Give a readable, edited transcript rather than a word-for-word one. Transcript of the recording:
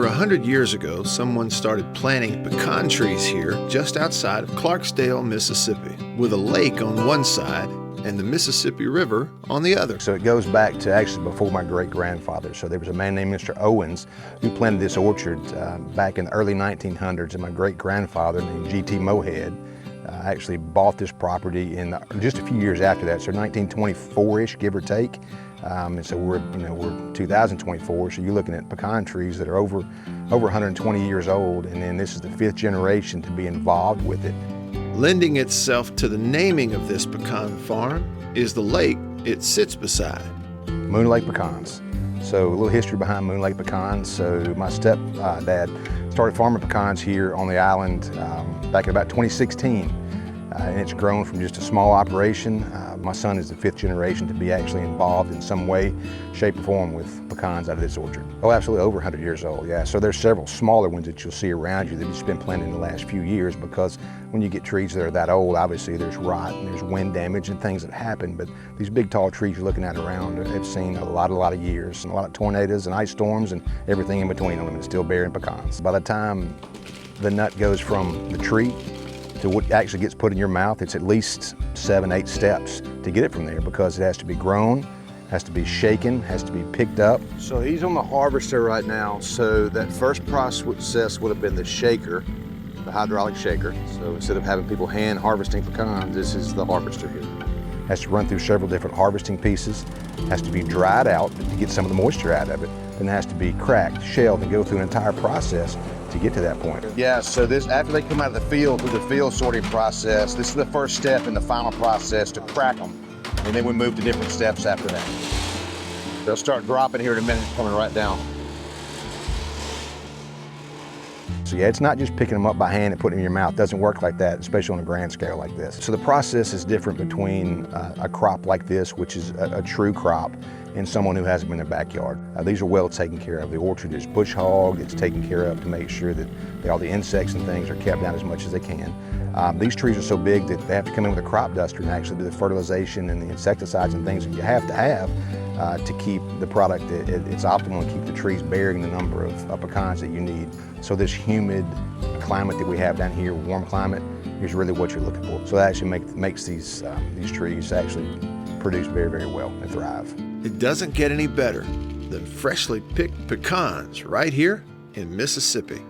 Over 100 years ago, someone started planting pecan trees here just outside of Clarksdale, Mississippi, with a lake on one side and the Mississippi River on the other. So it goes back to actually before my great-grandfather. So there was a man named Mr. Owens who planted this orchard back in the early 1900s, and my great-grandfather named G.T. Mohead actually bought this property in just a few years after that, so 1924-ish, give or take. And so we're 2024, so you're looking at pecan trees that are over 120 years old, and then this is the fifth generation to be involved with it. Lending itself to the naming of this pecan farm is the lake it sits beside. Moon Lake Pecans. So a little history behind Moon Lake Pecans. So my stepdad started farming pecans here on the island back in about 2016. And it's grown from just a small operation. My son is the fifth generation to be actually involved in some way, shape, or form with pecans out of this orchard. Oh, absolutely, over 100 years old, yeah. So there's several smaller ones that you'll see around you that have just been planted in the last few years, because when you get trees that are that old, obviously there's rot and there's wind damage and things that happen, but these big tall trees you're looking at around have seen a lot of years, and a lot of tornadoes and ice storms and everything in between them, and it's still bearing pecans. By the time the nut goes from the tree to what actually gets put in your mouth, it's at least 7-8 steps to get it from there, because it has to be grown, has to be shaken, has to be picked up. So he's on the harvester right now. So that first process would have been the shaker, the hydraulic shaker. So instead of having people hand harvesting pecans, this is the harvester here. Has to run through several different harvesting pieces, has to be dried out to get some of the moisture out of it, then it has to be cracked, shelled, and go through an entire process to get to that point. Yeah, so this, after they come out of the field through the field sorting process, this is the first step in the final process to crack them. And then we move to different steps after that. They'll start dropping here in a minute, coming right down. So yeah, it's not just picking them up by hand and putting them in your mouth. It doesn't work like that, especially on a grand scale like this. So the process is different between a crop like this, which is a true crop, and someone who has them in their backyard. These are well taken care of. The orchard is bush hogged, it's taken care of to make sure that all the insects and things are kept down as much as they can. These trees are so big that they have to come in with a crop duster and actually do the fertilization and the insecticides and things that you have to keep the product at its optimal and keep the trees bearing the number of pecans that you need. So this humid climate that we have down here, warm climate, is really what you're looking for. So that actually makes these trees actually produce very, very well and thrive. It doesn't get any better than freshly picked pecans right here in Mississippi.